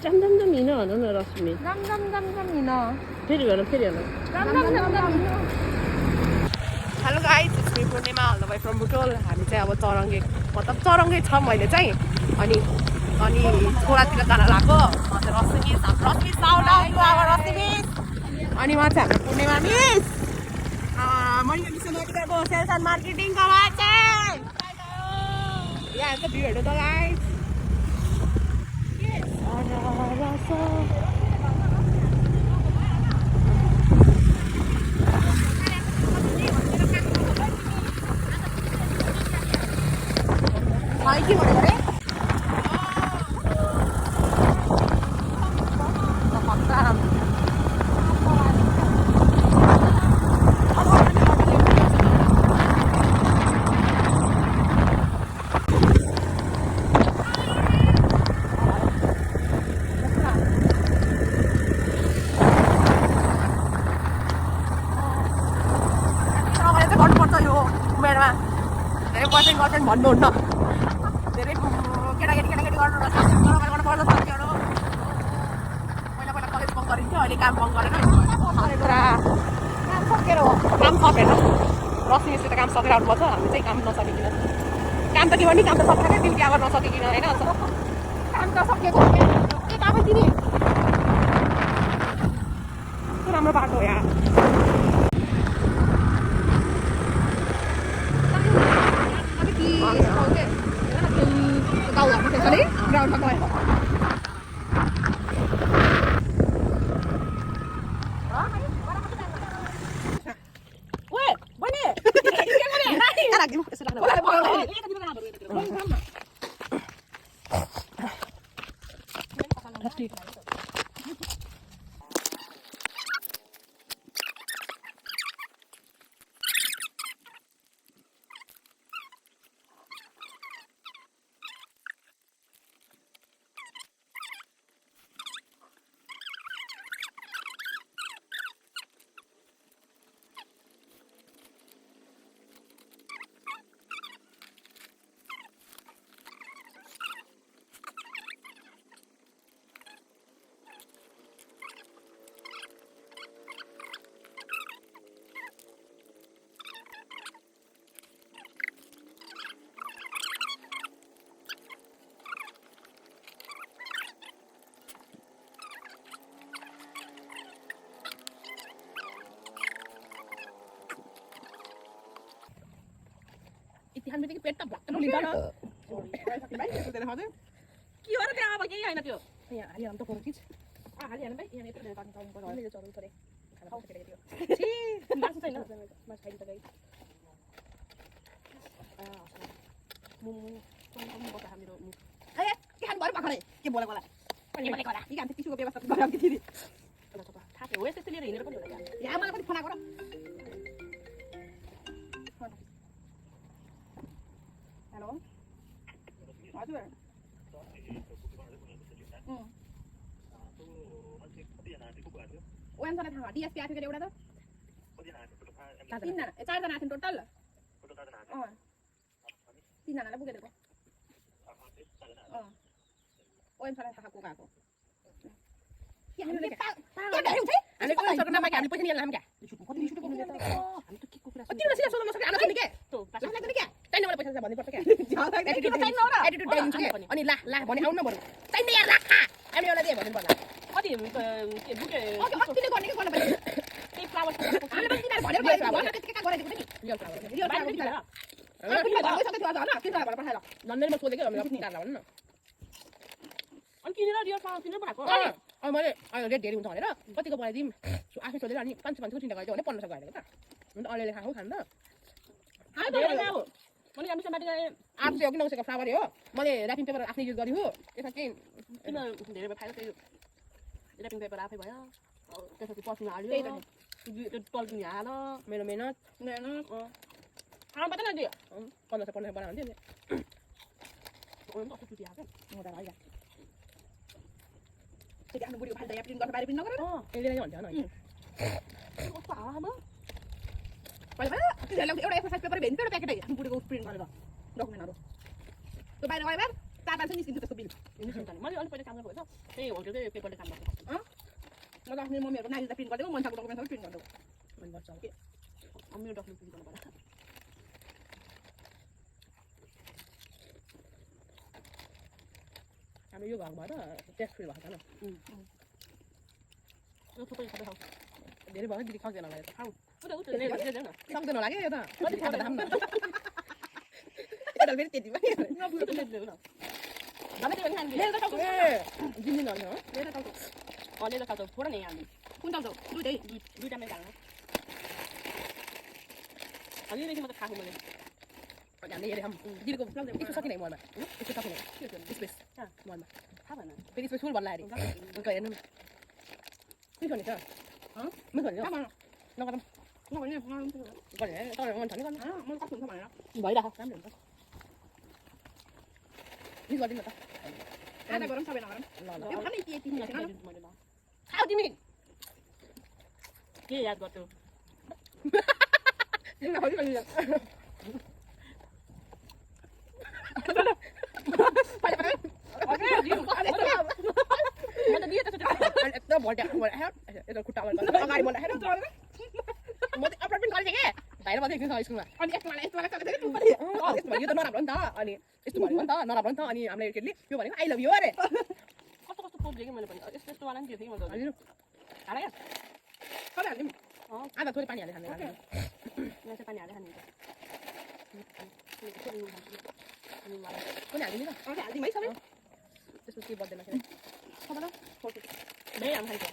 짬짬짬 이나 안 하나 라스미. 짬짬짬짬이나. फेरि भन फेरि भन. 짬짬짬짬이나. Hello guys, it's me Purnima all the way from Butwal. हामी चाहिँ अब चरङ्गे मतलब चरङ्गे छ मैले चाहिँ अनि छोरातिर जान लाग्यो. Rashmi shout out to our Rashmi. अनि उहाँ चाहिँ हाम्रो पूर्णिमा मिस. मैले मिसनको सेल्स एन्ड मार्केटिङ गराएको चाहिँ यहाँ हेर्छ भ्यू हेर्नु त गाइस. के भनेको रे? गर्नुपर्छ यो उमेरमा. धेरै पर्सेन्ट भन्नुहुन्न. धेरै केटाकेटी गर्नु गर्नुपर्छ साथीहरू. पहिला कलेज बङ्क गरिन्थ्यो, अहिले काम बङ्क गरेर पुरा काम सकेर हो. काम सकेर रश्मिसित काम सकेर आउनुपर्छ. हामी चाहिँ काम नसकिकन काम त के भने काम त सकेकै दिल क्या गर्न नसकिकन होइन. काम त सकिएको के कामै दिने कस्तो राम्रो बाटो हो यहाँ. Tahu nggak bisa kali ground apa ya? Weh, mana? Kan lagi mau keselang. Boleh. Itihan bikin peta blak kan lihat kan? Kiora dia apa kayak ini tuh? Ya, hari yang tuh korkis. Hari yang baik, yang itu dari tahun ini dia coba itu. Kalau kita gitu. Sih, masih saya nak mas kain tadi. Kamu buat kami dulu. Ayo, kihan baru pakai. Ki boleh. Boleh. Ikan tisu ke bebas tapi barang ke diri. Coba. Tapi wes itu lihat ini apa dulu ya? Ya, mana pun phone aku. Hello. हजुर. One जना थाहा DSP आफै गरे एउटा त तीनजना चारजना आछन् total. तीनजनालाई पुगेर को ओएम सर थाहा को गएको के हामीले सरको नाममा हामीले पैसा निकाल्न क्या कति छुटो बोल्नु त हामी त के को कुरा तिमीले सिधा सोध्न नसके आना सुन्ने के त लाग्दैन क्या चाहिने मलाई पैसा भन्नु पर्छ क्या एटिट्युड चाहिन र एटिट्युड चाहिन्छ के अनि ला भने आउन न बरु चाहिने यार राखा हामी एउटा दे भन्नु पर्ला कति के बुके कतिले गर्ने के गर्न पर्छ त्यही फ्लावर हामीले पनि तिनीहरु भनेर गएको फ्लावर के गरेको नि रियल फ्लावर सबै थियो आज हैन के गरेर पठाएर लन्डनमा सोधेको हामीले निकाल्ला भन्नु न अनि किनेर रियल फ्लावर किनेर पठाएको अनि मैले रेट धेरै हुन्छ भनेर कतिको बनाइदिम आफै सोधेर अनि 500 को चिन्ता गरेको भने 1500 गरेको त अनि अलिअलि खाऊ खानु त हाल धेरै जाऊ मैले हामी समाति गए 800 कि 900 को फ्लावर हो मैले र्यापिङ पेपर आफ्नै युज गरिहो त्यसमा चाहिँ किन धेरै फाइदा चाहिँ र्यापिङ पेपर आफै भयो त्यसपछि पसिना हाल्यो त्यो टल्किने हाल मेरो मेहनत खानु पर्दैन नि 1500 बनाउँथ्यो नि ओम कस्तो चुटी आको म त आइगा त्यो आफ्नो बुढीको फाल्दा यहाँ प्रिन्ट गर्न बारे पनि नगरेर यसले नै भन्छ न कस्तो आमा पहिला त्यसले एउटा एक्सरसाइज पेपर भेट्नु एउटा प्याकेट आफ्नो बुढीको प्रिन्ट गरेर डकुमेन्टहरु त्यो बाहिर गए बार 4-500 निस्किन्छ त्यसको बिल मैले अलिक पहिले काम गरेको भएछ त्यही होटलकै पेपरले काम गर्छ म त आफ्नो मम्मीहरूको नानीलाई प्रिन्ट गरिदिएको मान्छेको डकुमेन्ट प्रिन्ट गरिदिएको मन गर्छ के मेरो डकुमेन्ट प्रिन्ट गर्नु पर्छ हामी यो घरबाट ट्याक्स फ्री भएको छैन यो थुप्रै खाँदै खाऊ धेरै भयो दिदी खाउँदैन होला खाऊ सक्दैन होला कि यो त खाँदा खाऊँ न यता फेरि त्यति पनि दिँदिन हो लेदर खाउँछौ थोडा नै हामी कुन चाउँछौ दुईटामै खानु अलिदेखि मात्रै खाएको मैले हामीले हेरेँ दिदीको यसो सकिने मनमा यसो सकिने स्पेस मनमा थाहा भएन फेरि स्पेस फुल भन्ला अरे अन्त हेर्नु मिठो नि त मिठो नि नगरौँ गर्ने तपाईँ मन छ नि गर्नु मलाई कस्तो हुन्छ भनेर भइरहेको राम्रो हुन्छ मिस गरिदिनु न त खाना गरौँ सबै नगरौँ ल ल यो खानै यति मैले खाऊ तिमी के याद गर्थ्यौ यस्तो भोल्ट्या खुट्टा अगाडि बनाएर म चाहिँ अपलोड पनि गरेको थिएँ क्या भाइर मात्रै एकछिन स्कुलमा अनि यस्तो मलाई यो त नराम्रो नि त अनि यस्तो भनेको नि त नराम्रो नि त अनि हामीले केटीले यो भनेको आई लभ यु अरे कस्तो कस्तो खोज्यो कि मैले पनि यस्तो यस्तो वाला नि दिएको थिएँ कि मैले हाल क्या सबै हाल्दिउँ आधा थोरै पानी हालेर खाने यहाँ चाहिँ पानी हालेर खाने पनि हालिदिनु त हाल्दिउँ है सबै त्यसपछि के बर्दैन फेरि हामी खान्छ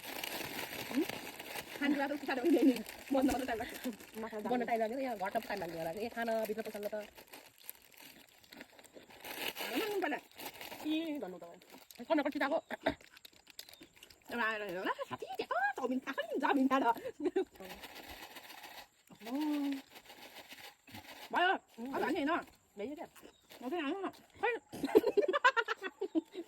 खानु त पिछाडि पनि ल्याइने बन्द मात्रै टाइम लाग्छ बन्न टाइम लाग्दैन यहाँ घरटा टाइम लाग्ने होला ए खाना भित्र पसल्न त पहिला के भन्नु तपाईँ कन्नडको चिताको एउटा आएर हेर न साथी त्यहाँ चाउमिन खाएको नि चाउमिन खाएर भयो अब हाल्ने होइन ल्याइयो क्या म चाहिँ हाल्नु न खै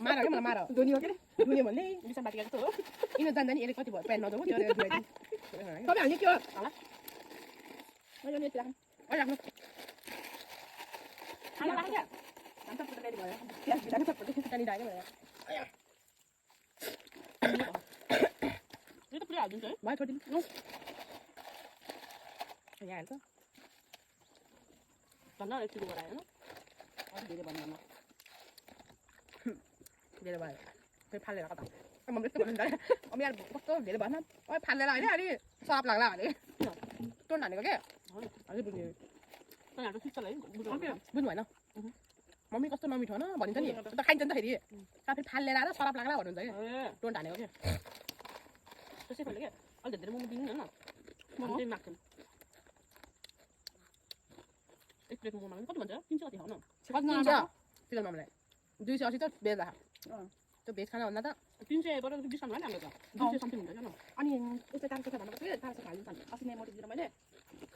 मार क्या मलाई मार धोनी हो के धुने भन्ने बिचमा बाटी जस्तो हो यिनीहरू जान्दा नि यसले कति भयो प्यान्ट नजाऊ त्यो सबै हाल्ने के हो होला मैले यति राख्नु अहिले राख्नु खाना राख्नु क्या अन्त फोटो रेडी भयो प्याज भित्र सबै त्यहाँनिर आयो क्या यो त पुरै हालिदिन्छु है भयो छोडिदिनु यहाँ हाल्छ भन्दा यतिको गरायो होइन अलिक धेरै भन्नु धेरै भयो फेरि फालेर राख त मैले यस्तो भन्नु अब यहाँ कस्तो धेरै भएन अब फालेर होइन अलि सप लाग्ला भने टोन हानेको क्या अझै बुझ्ने बुझ्नु भएन मम्मी कस्तो नमिठो होइन भनिन्छ नि त खाइन्छ नि त फेरि फेरि फालेर आएर सराप लाग्ला भन्नुहुन्छ क्या टोन हानेको क्या त्यसै फल्यो क्या अलिक धेरै मोमो दिनु न मोमो चाहिँ माग्छन् एक प्लेट मोमो माग्नु कति भन्छ 300 कति खाऊ न 300 चिकन मोमोलाई 280 त भेज राख त्यो भेज खाना भन्दा त 300 बाट डिस्काउन्ट भयो नि हाम्रो त 200 समथिङ हुन्छ क्या अनि यस्तो 400 भन्नु पर्छ 400 हाल्नु पर्छ अस्ति नै मोटिदिएर मैले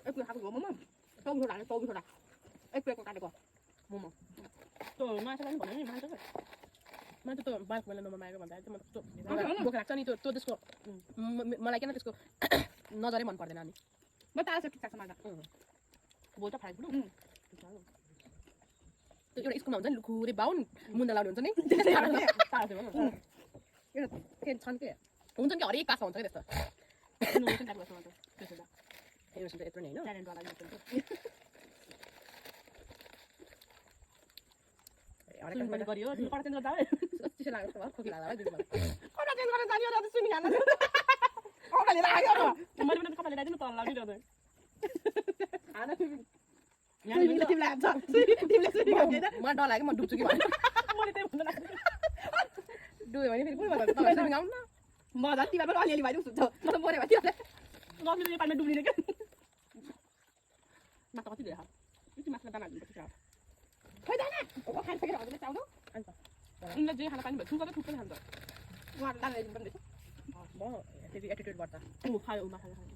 एक प्लेट खाएको मोमो 24 हाल्नु 24 एक प्लेटको काटेको मोमो त्यो माछा पनि भन्यो नि मान्छे मान्छे त बाइक मैले नम्बर मागेको भन्दा चाहिँ म त्यस्तो बोक राख्छ नि त्यो त्यसको मलाई किन त्यसको नजरै मन पर्दैन अनि म त आज ठिक छ मागा बोल्छ फ्राई फुड त्यो एउटा स्कुलमा हुन्छ नि लुखुरे बाहुन मुन्दा लाउने हुन्छ नि के छन् के हुन्छ नि हरेक क्लासमा हुन्छ कि त्यस्तो यत्रो नै होइन गरियो कटा चेन्ज गर्दा चिसो लाग्छ खोकी लाग्दा दिदी मलाई कता चेन्ज गर्न जानियो र सुनि हाल्नु कपाले लाग्यो मैले पनि कपाले लगाइदिनु तल लाग्यो नि आना तिमीलाई हान्छ तिमीले सुनि गर्दैन म डर लाग्यो म डुब्छु कि भने मैले त्यही भन्नु लाग्यो डुब्यो भने फेरि कुन भन्नु तपाईँ सुनि आउनु न म झन् तिमीलाई पनि अलिअलि भइदिउँ सुन्छ म त मरे भयो नमिले पानीमा डुब्लिने क्या माछा कति धेरै यति माछा दाना हाल्नु पर्छ खै दाना खान सकेर हजुरले चाउनु अन्त उनले जे खाना पानी भयो थुक्कै थुक्कै खान्छ उहाँहरू दाना ल्याइदिनु पर्ने म फेरि एटिट्युड बढ्छ ऊ खायो ऊ माछा खायो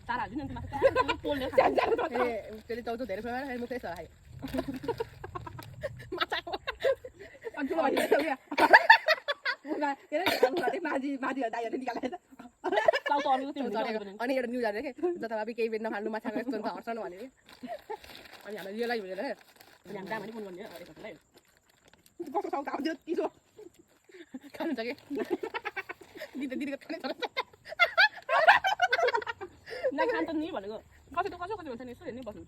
तारा हाल्दिनु नि माछा पोल्ने त्यसले चाउचाउ धेरै खुवाएर फेरि मुखै छ खायो माछा अनि ठुलो भइदिन्छ के अरे माझी दाइहरूले निकालेर चल्यो त्यो चलेको अनि एउटा न्युज आएको के जताभावी केही बेच्न फाल्नु माछाको यस्तो हुन्छ हर्छन् भने अनि हामीलाई रियलाइज भएर हामी दामाले फोन गर्ने एकलाई कस्तो साउथ आउँथ्यो चिसो खानुहुन्छ कि दिदीको खाने छ नखान्छ नि भनेको कसै त कसै भन्छ नि यसो हेर्नै बस्नु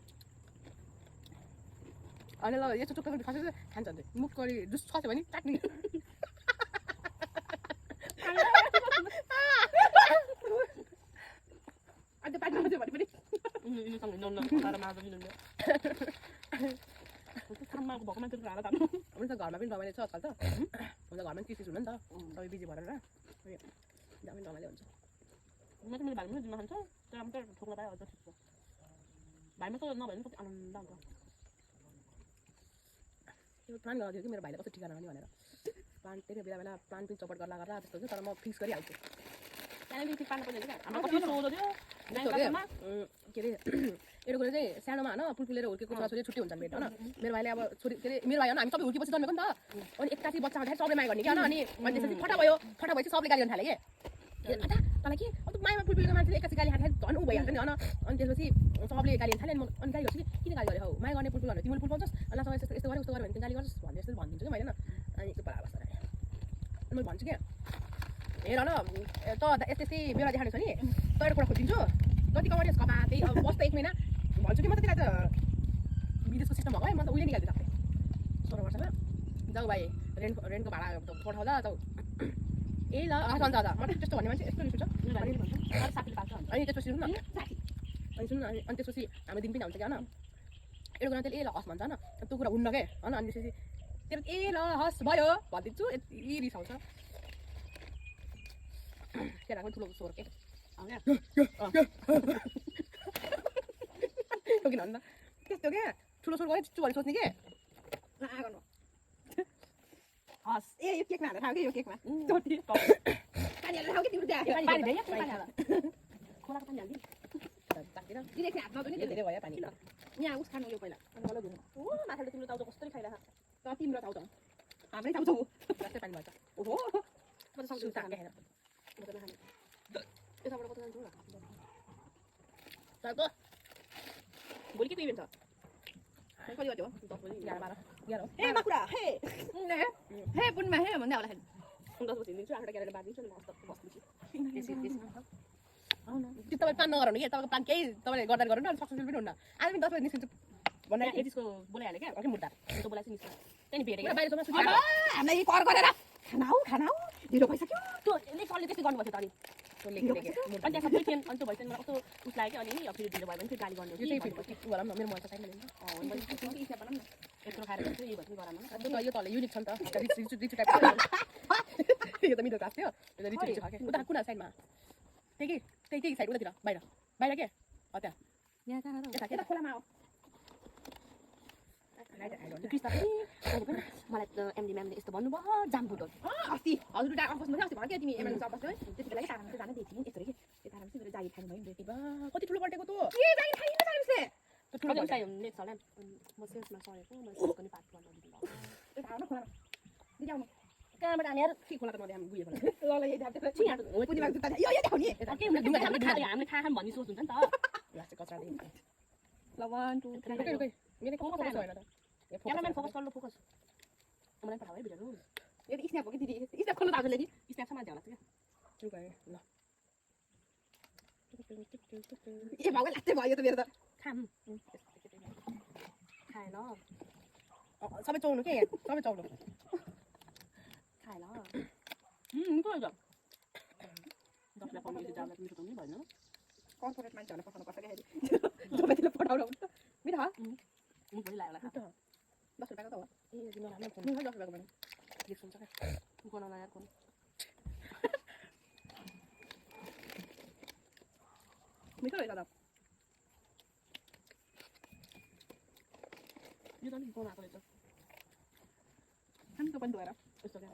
अनि ल यस्तो टुक्का खसेर खान्छ अन्त मुखकरी जुस खस्यो भने चाट्ने अन्त पानी खस्यो भने पनि यिनीसँग हिँड्नु नखाएर मार्छ दिनुहुन्न सामाको भएको मान्छेको हारा तान्नु हुन्छ घरमा पनि रमाइलो छ आजकल त हुन्छ घरमा पनि चिज हुनु नि त तपाईँ बिजी भएर जहाँ पनि रमाइलो हुन्छ म त मेरो भाइमा दिन खान्छ तर म त ठोक्न पाएँ अझ ठिक छ भाइमा त नभए पनि कति आनन्द हुन्छ त्यो प्लान गर्दै थियो कि मेरो भाइलाई कस्तो ठिका नगर्ने भनेर प्लान त्यही बेला बेला प्लान पनि चपट गर्ला गर्ला त्यस्तो थियो तर म फिक्स गरिहाल्छु त्यहाँदेखि ठिक पार्नु पर्ने हाम्रो कति सोधो थियो के अरे एउटा कुरा चाहिँ सानोमा होइन पुलपुलेर हुर्केको छोराछोरी छुट्टी हुन्छ भेट होइन मेरो भाइले अब छोरी के अरे मेरो भाइ होइन हामी सबै हुर्केपछि जन्मेको नि त अनि एक्कासी बच्चा हुँदाखेरि सबले माया गर्ने क्या अनि त्यसपछि फटा भयो फटा भएपछि सबले गाली गर्न थाले कि फटा तँलाई के अब मायामा पुलपुलेको मान्छेले एक्कासी गाली खाँदाखेरि झन् ऊ भइहाल्छ नि होइन अनि त्यसपछि सबले गाली गर्न थाले अनि अनि गाली गर्छु कि किन गाली गरे हौ माया गर्ने पुलपुल भने तिमीले पुल पाउँछस् अनि यस्तो यस्तो गरेँ उस्तो गरेँ भने गाली गर्छस् भन्ने जस्तो भनिदिन्छु कि मैले अनि त्यो बराबर अनि मैले भन्छु क्या हेर न त यस्तै बेला देखाउने छ नि त एउटा कुरा खोजिदिन्छु कति कमाउने कपा त्यही अब बस्दा 1 महिना भन्छु कि म त त्यसलाई त विदेशको सिस्टम भएको है म त उहिले निकाल्छु सबै 16 वर्षमा जाऊ भाइ रेन्टको भाडा पठाउँदा जाऊ ए ल हुन्छ म त्यस्तो भन्ने मान्छे यस्तो रिस उठ्छ अनि त्यसपछि सुन्नु न अनि सुन्नु अनि त्यसपछि हाम्रो दिन पनि हुन्छ क्या होइन एउटा कुरा त्यसले ए ल हस् भन्छ होइन त्यो कुरा हुन्न के होइन अनि त्यसपछि त्यो ए ल हस् भयो भनिदिन्छु यति रिस आउँछ केटाको ठुलो स्वर के किन भन्दा त्यस्तो क्या ठुलो स्वर गयो चुच्चु भने सोच्ने के गर्नु हस् ए यो केकमा हालेर खाऊ कि यो केकमा पानी हालेर खाऊ कि तिम्रो खोलाको पानी हाल्दिनु धेरै भयो पानी यहाँ उस खानु यो पहिला अनि मलाई धुनु ओ माछाले तिम्रो चाउचाउ कस्तो खाइरहेको त तिम्रो चाउचाउ हाम्रै चाउचाउ जस्तै पानी भन्छ ओहो म त सक्छु ताके हैन यताबाट कता जान्छौ ल चल्को भोलि के इभेन्ट छ कति बजे हो 10 बजे 11 12 ए माकुरा हे हे पुनमा हे भन्दै होला 10 बजे हिँड्छु आफूलाई ग्यारेन्टी बाँधिदिन्छु नि मस्त बस्छु आउन त्यो तपाईँ प्लान नगर्नु कि तपाईँको प्लान केही तपाईँले गर्दा गर्नु अनि सक्सेसफुल पनि हुन्न आज पनि 10 बजे निस्किन्छु भन्दा त्यसको बोलाइहाल्यो क्या अर्कै मुद्दा त्यो बोलाइ चाहिँ निस्क त्यही भेटेको बाहिर जम्मा सुति हामीलाई कर गरेर खाना हौ ढिलो भइसक्यो त्यो सरले त्यस्तै गर्नुपर्छ त अनि त्यो लेखेको अनि त्यहाँ सबै थिएन अनि त्यो भइसक्यो मलाई कस्तो उस लाग्यो अनि अब फेरि ढिलो भयो भने फेरि गाली गर्नु यो चाहिँ फेरि गरम न मेरो मोबाइल छैन नि यत्रो खाएर चाहिँ यो भएपछि गरम न यो तल युनिक छ नि त रिच टाइप यो त मिडल क्लास थियो यो त रिच छ के उता कुन साइडमा त्यही साइड उतातिर बाहिर के त्यहाँ यहाँ कहाँ यता खोलामा हो मलाई त एमडी म्यामले यस्तो भन्नुभयो जाम फुटो अस्ति हजुर डाक्टर बस्नु अस्ति भन्यो तिमी एमएलए सब बस्नु त्यति बेला तारामा चाहिँ जान दिएको यस्तो कि त्यो तारामा चाहिँ जागिर खानु भयो कति ठुलो पल्टेको त के जागिर खाइन्छ तारामसे त्यो ठुलो उचाइ हुने छ होला म सेल्समा सरेको मैले सेल्स गर्ने पार्ट गर्न दिनु त्यो थाहा न खोला दिजाउनु कहाँबाट हामी यार के खोला त नदे हामी गुयो खोला ल यही देखाउँदै छि यहाँ हो पुनी माग्छु त यो देखाउने के हुन्छ ढुङ्गा हामीले खाम भन्ने सोच हुन्छ नि त लास्ट कचरा दे ल 1 2 3 रुकै मेरो फोकस छैन त क्यामेराम्यान फोकस गर्नु फोकस मलाई पठाऊ है भिडियोहरु यो त स्न्याप हो कि दिदी स्न्याप खोल्नु थाल्छ लेखि स्न्याप समाज होला क्या रुकै ल ए भागल लाग्दै भयो त मेरो त खाम खाएन सबै चौनु के सबै चौनु खाएन निको हुन्छ दसलाई पम्पले जाँदा मिठो पनि भएन कर्पोरेट मान्छेहरुलाई पठाउनु पर्छ के तपाईँले पठाउनु हुन्छ मिठो मुख पनि लाग्यो होला 10 रुपैयाँको त हो ए दिन राम्रो फोन 10 रुपैयाँको भने गिफ्ट हुन्छ क्या गनाउन यार कोन मिठो रहेछ त यो त नि कोन आएको रहेछ हामी त पनि धोएर यस्तो क्या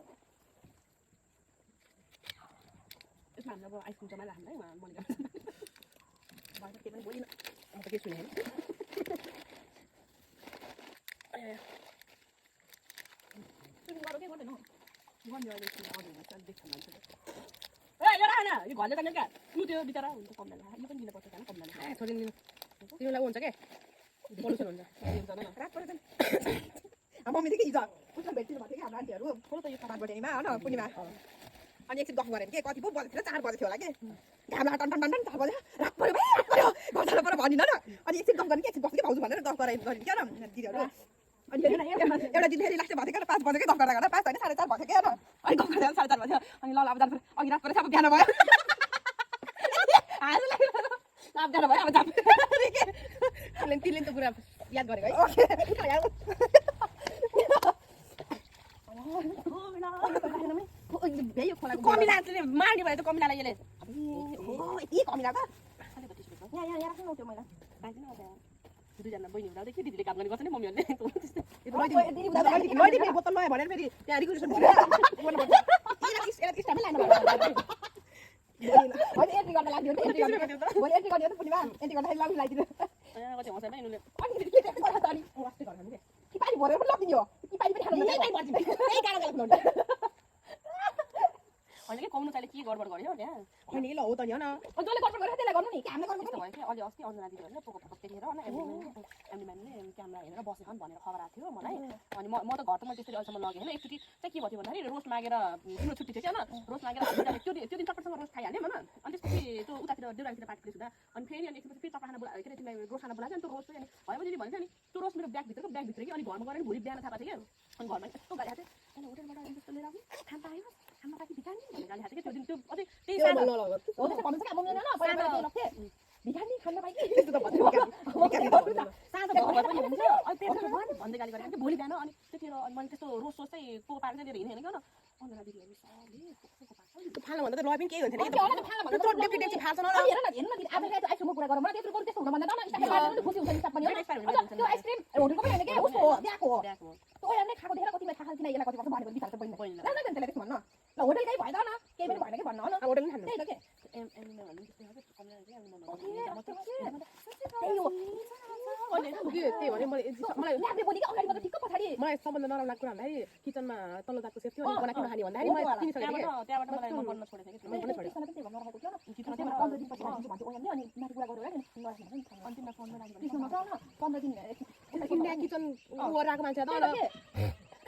यसमा हामीले अब आइसक्रिम जमाएर हामीलाई मनिका बाहिर के पनि बोलिन म त के सुने हैन सुरु गरौ के गर्दैन गर्ने अहिले अडियो हुन्छ देख्छ मान्छेले ए यो न यो घरले त क्या उ त्यो बिचरा हुन्छ कम्दैन यो पनि दिनुपर्छ खाना कम्दैन छोडिदिनु तिमीलाई हुन्छ के पोल्युसन हुन्छ हुन्छ न रात परेछ नि मम्मीले के हिजो उसमा भेट्नु भएको थियो कि हाम्रो आन्टीहरू खोलो त यो बाटबटेनीमा होइन पूर्णिमा अनि एकछिन गफ गरेर के कति पो बजेको थियो 4 बजेको थियो होला कि घाम लाग्यो टन टन टन 4 बजे रात पऱ्यो भाइ रात पऱ्यो घर जानु पऱ्यो भनिन न अनि एकछिन गफ गर्ने कि एकछिन बस्नु भाउजू भनेर गफ गराइ क्या दिदीहरू अनि एउटा दिन फेरि लास्ट भएको 5 बजेकै गफ गर्दा 5 होइन 4:30 भएको क्या अनि गफ गर्दा 4:30 भयो अनि ल अब जानु अघि रात परेछ अब बिहान भयो आज लाग्यो अब बिहान भयो अब जानु तिमीले त कुरा याद गरेको है ओके यार कमिलाले मार्ने भयो त कमिलालाई यसले यति कमिला त यहाँ राख्नु त्यो मैला दुईजना बहिनी हुँदा के दिदीले काम गर्ने गर्छ नि मम्मीहरूले दिदी बोतल लगायो भनेर फेरि त्यहाँ रिक्वेसन भनेर एन्ट्री गर्न लाग्यो एन्ट्री गर्ने त पूर्णिमा एन्ट्री गर्दाखेरि लाउनु लगाइदिनु कति हँसाइ पनि उनीहरूले अनि के गर्छ अनि वास्ते गर्नु के कि पानी भरेर पनि लगिदियो कि पानी पनि खानु त्यही कारण गलत होइन कि कम्नु चाहिँले के गडबड गर्यो त्यहाँ होइन कि ल हो त नि हो न अनि जसले गडबड गरेर त्यसलाई गर्नु नि हामीले गर्नु त्यस्तो भयो कि अलि अस्ति अन्जना दिदीहरूले पोको पोको देखेर होइन एमडी म्यामले क्यामेरा हेरेर बसेको भनेर खबर आएको थियो मलाई अनि म त घर त मैले त्यसरी अहिलेसम्म लगेँ होइन एकचोटि चाहिँ के भयो भन्दाखेरि रोस्ट मागेर तिम्रो छुट्टी थियो कि होइन रोस्ट मागेर त्यो दिन टक्करसँग रोस्ट खाइहाल्यो होइन अनि त्यसपछि त्यो उतातिर देउरालीतिर पार्टी प्लेस हुँदा अनि फेरि अनि एकचोटि फेरि टक्कर खाना बोलायो के अरे तिमीलाई रोस्ट खाना बोलाएको नि त्यो रोस्ट चाहिँ अनि भयो दिदी भन्छ नि त्यो रोस्ट मेरो ब्यागभित्र कि अनि घरमा गएर भोलि बिहान थाहा पाएको थियो अनि घरमा यस्तो गाली खाएको थियो अनि होटेलबाट यस्तो लिएर आउने खाना आयो खाना पाकि भिखानी भन्ने गाली खाएको थियो त्यो दिन त्यो अझै त्यही हो त्यसो भन्नु चाहिँ मम्मीले न पहिला के लग्थे भिखानी खान पाइ कि त्यस्तो त भन्नु साँझ घर पनि हुन्छ अनि त्यही भन्दै गाली गरेको भोलि बिहान अनि त्यतिखेर मैले त्यस्तो रोस्ट सोच चाहिँ पोको पारेर चाहिँ लिएर हिँडेँ होइन अन्जना दिदीहरू सबले पोको पार्छ फाल्नु भन्दा त रहे पनि केही हुन्थेन कि त्यो डेप्टी डेप्टी फाल्छ न हेर न आज चाहिँ आइसक्रिमको कुरा गरौँ न त्यस्तो बरु त्यस्तो हुन भन्दा न स्टाफ पनि खुसी हुन्छ स्टाफ पनि हो त्यो आइसक्रिम होटलको पनि होइन के उसको दिएको हो त्यो ओया नै खाएको देखेर कति खाएको थिएन यसलाई कति वर्ष भनेको बिचार त बहिनी न त्यसलाई त्यस्तो भन्न ल होटल कहीँ भएन न केही पनि भएन कि भन्न न होटल पनि खानु त्यही त के त्यही भने मलाई ल्याबले बोली कि अगाडि मात्र ठिक्क पछाडि मलाई सबभन्दा नराम्रो कुरा भन्दाखेरि किचनमा तल्लो जातको सेफ थियो अनि बनाएको खाने भन्दाखेरि मैले किनिसकेको थिएँ त्यहाँबाट मलाई नपढ्न छोडेको थिएँ कि त्यसलाई पनि त्यही भन्न राखेको थियो न 15 दिन पछि भन्छु ओयामले अनि माथि कुरा गरेर अन्तिममा फोनमा लाग्यो त्यसमा न 15 दिन इन्डिया किचन गरेर आएको मान्छे त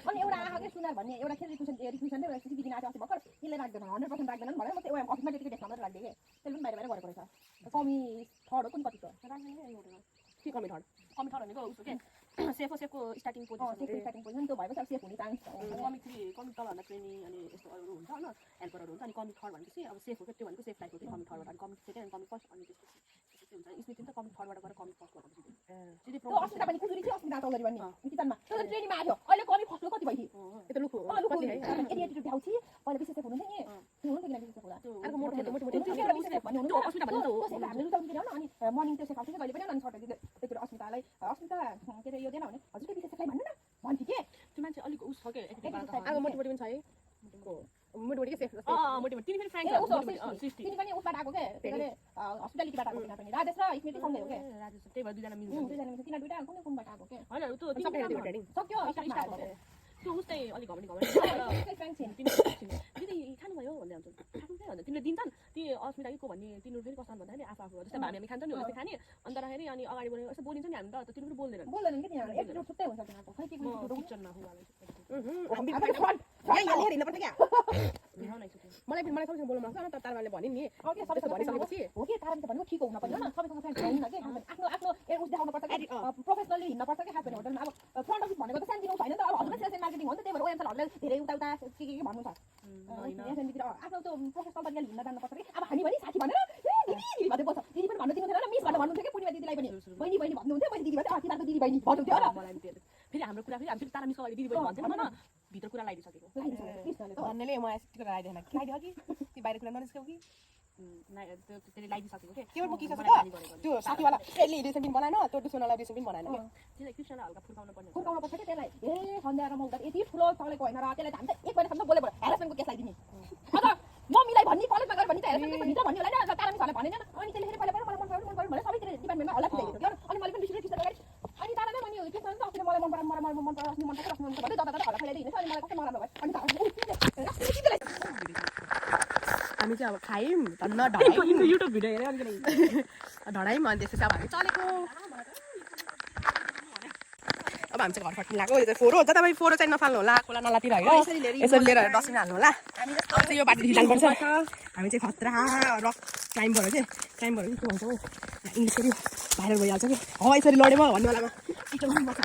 अनि एउटा आएकै सुनार भन्ने एउटा खेल रिक्वेसन एउटा सिसी दिन आएको भर्खर यसले राख्दैन 100% राख्दैनन् भनेर म चाहिँ ओएम अफिसमा त्यतिकै देख्न मात्र राख्दै के त्यसले पनि बाहिर गरेको रहेछ कमी थर्ड हो कुन कति छ के कमी थर्ड भनेको उसको के सेफको स्टार्टिङ पोजिसन त्यो भएपछि सेफ हुने चान्स कमी तलभन्दा ट्रेनिङ अनि यस्तो अरू हुन्छ होइन हेल्परहरू हुन्छ अनि कमी थर्ड भनेपछि अब सेफ हो क्या त्यो भनेको सेफ लाइफ हो कि कमी थर्डबाट अनि कमी सेकेन्ड कमी फर्स्ट अनि त्यसपछि हुन्छ स्मिथ त कमी थर्डबाट गएर कमी फर्स्ट भनेपछि त्यो अस्मिता पनि कुजुरी थियो अस्मिता चौधरी भन्ने किचनमा त्यो ट्रेनिङमा आयो अहिले कमी फर्स्टको कति भइथ्यो त्यो लुखु एडिएटिट्युड भ्याउँछि पहिला विशेष हुनु नि त्यो हुनु किन विशेष होला अर्को मोटो भन्ने हुनु अस्मिता भन्नु त्यो हामीले रुचाउनु किन अनि मर्निङ त्यो सेफ आउँछ कहिले पनि अनि सर्ट त्यतिर अस्मितालाई अस्मिता के अरे यो दिएन भने हजुर त्यो विशेषलाई भन्नु न भन्थ्यो के त्यो मान्छे अलिक उस छ के अर्को मोटो पनि छ है मोटो के सेफ तिनी फेरि फ्रेन्ड तिनी पनि उसबाट आएको के के अरे हस्पिटालिटीबाट आएको पनि राजेश र स्मृति सँगै हो के राजेश त्यही भएर दुईजना मिल्छ तिनीहरू दुईटा कुन कुनबाट आएको के होइन त्यो सक्यो त्यो उस्तै अलिक घमनी दिदी खानुभयो भन्दै हुन्छ खानु तिमीले दिन्छन् ती अस्मिता कि को भन्ने तिनीहरू फेरि कसरी भन्दाखेरि आफू जस्तै हामी खान्छ नि हो त्यस्तै खाने अन्तखेरि अनि अगाडि बोलेको यस्तो बोलिन्छ नि हामी त तिनीहरू बोल्दैनन् कि तिनीहरू एक छुट्टै हुन्छ तिनीहरूको खै के किचनमा मलाई सबैसँग बोल्नु मन लाग्छ ताराले भन्यो नि ओके सबैसँग भनिसकेपछि हो कि तारा त भन्नु ठिक हुन पर्दैन न सबैसँग फ्रेन्ड हुन्न के आफ्नो आफ्नो उस देखाउनु पर्छ कि प्रोफेसनली हिँड्न पर्छ कि खास भने होटलमा अब फ्रन्ट अफिस भनेको त सानो छैन नि त अब हजुर सेल्स एन्ड मार्केटिङ हो नि त त्यही भएर ओएमएलहरूले धेरै उता के भन्नु छ एसएनबीतिर आफ्नो त्यो प्रोफेसनल तरिकाले हिँड्न जान्नु पर्छ कि अब हामी पनि साथी भनेर दिदी भन्दै बोल्छ दिदी पनि भन्नु दिनुहुँदैन र मिस भनेर भन्नुहुन्थ्यो कि पूर्णिमा दिदीलाई पनि बहिनी भन्नुहुन्थ्यो मैले दिदी भन्दै तिमीहरूको दिदी बहिनी भन्नुहुन्थ्यो र मलाई फेरि हाम्रो कुरा फेरि हामी तारा मिसको अगाडि दिदी बहिनी भन्छौँ न भित्र कुरा लगाइदिसकेको भन्नेले म यस्तो कुरा लगाइदिएन खाइदियो कि ती बाहिर कुरा ननिस्क्यौ कि त्यसले लगाइदिसकेको के त्यो म के छ त्यो साथीवाला यसले रिसेन्ट पनि बनाएन त्यो दुसोनालाई रिसेन्ट पनि बनाएन के त्यसलाई कृष्णलाई हल्का फुर्काउनु पर्ने फुर्काउनु पर्छ कि त्यसलाई ए सन्ध्या र मौका यति ठुलो चलेको होइन र त्यसलाई हामी त एक महिनासम्म बोले हेरेसमेन्टको केस लगाइदिने अझ मम्मीलाई भन्ने कलेजमा गएर भन्ने त हेरेसमेन्ट केस भित्र भन्ने होला नि तारा मिसहरूले भनेन अनि त्यसले फेरि पहिला मलाई मन पऱ्यो भनेर सबैतिर डिपार्टमेन्टमा हल्ला फिटाइदिएको थियो अनि मैले पनि रिसिभ अगाडि अनि ताराले भने के भन्छ अस्ति मलाई मन पऱ्यो मलाई मन पऱ्यो अस्ति मन पऱ्यो भन्दै जता तता हल्ला फैलाइदिन्छ अनि मलाई कस्तो नराम्रो भयो अनि हामी चाहिँ अब खायौँ धन्न ढडायौँ युट्युब भिडियो हेरेर ढडायौँ अनि त्यसपछि अब हामी चलेको अब हामी चाहिँ घर फर्किनु लाग्यो यो चाहिँ फोहोर हुन्छ तपाईँ फोहोर चाहिँ नफाल्नु होला खोला नलातिर होइन यसरी लिएर डस्टबिन हाल्नु होला अब चाहिँ यो बाटोदेखि जानुपर्छ हामी चाहिँ खतरा रक क्लाइम्बर चाहिँ क्लाइम्बर के भन्छ हौ इङ्ग्लिस फेरि भाइरल भइहाल्छ कि हो यसरी लड्यो म भन्ने बेलामा टिचर पर्छ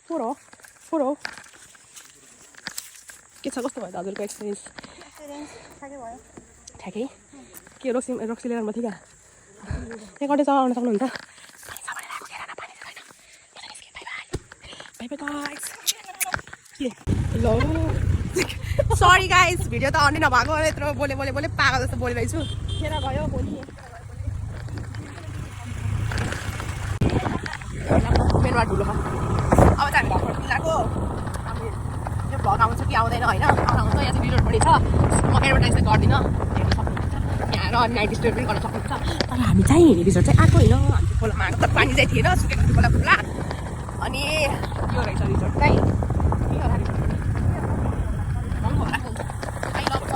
फोहोर हो के छ कस्तो भयो त हजुरको एक्सपिरियन्स ठ्याकै के रक्सी लिएर थियो क्या त्यहाँ कतै आउन सक्नुहुन्छ ल सरी गाइस भिडियो त अन्य नभएको यत्रो बोले पागल जस्तो बोलिरहेछु गयो भोलि मेनुमा ठुलो अब चाहिँ हामी घर फर्किनु लाग्यो यो भ्लग आउँछ कि आउँदैन होइन आउँछ यहाँ चाहिँ रिजोर्ट पनि छ म एडभर्टाइज चाहिँ गर्दिनँ हेर्नु सक्नुहुन्छ यहाँ र नाइट स्टे पनि गर्न सक्नुहुन्छ तर हामी चाहिँ रिजोर्ट चाहिँ आएको होइन हामी चाहिँ खोलामा आएको तर पानी चाहिँ थिएन सुकेको खोला खुला अनि यो रहेछ रिजोर्ट चाहिँ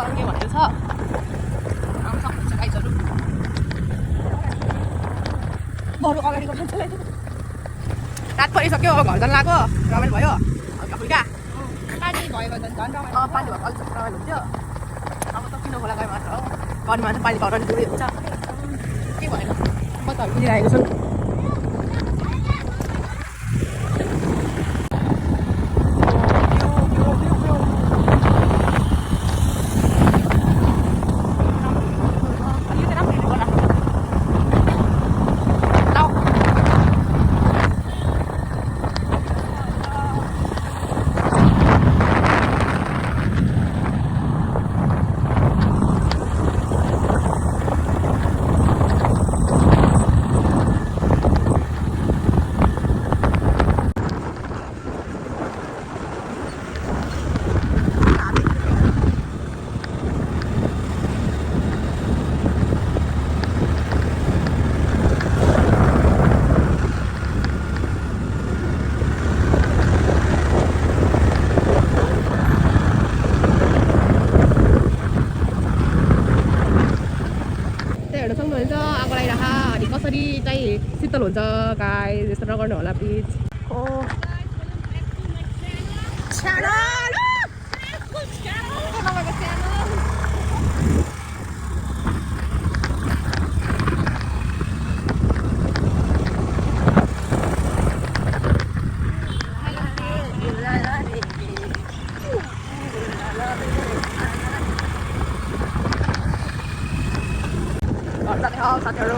के भनेको छ आउनु सक्नुहुन्छ गाइजहरू बरु अगाडिको मान्छेलाई रात परिसक्यो अब घर जानु लाग्यो रमाइलो भयो हल्का फुल्का पानी भयो भने झन् पानी भएको अलिक रमाइलो हुन्थ्यो अब त किन खोला गयो मात्र हो घरमा चाहिँ पानी भएर दुरै हुन्छ के भएन म त बुझिरहेको छु कसरी चाहिँ शीतल हुन्छ गाई यस्तो नगर्नु होला प्लिज साथीहरू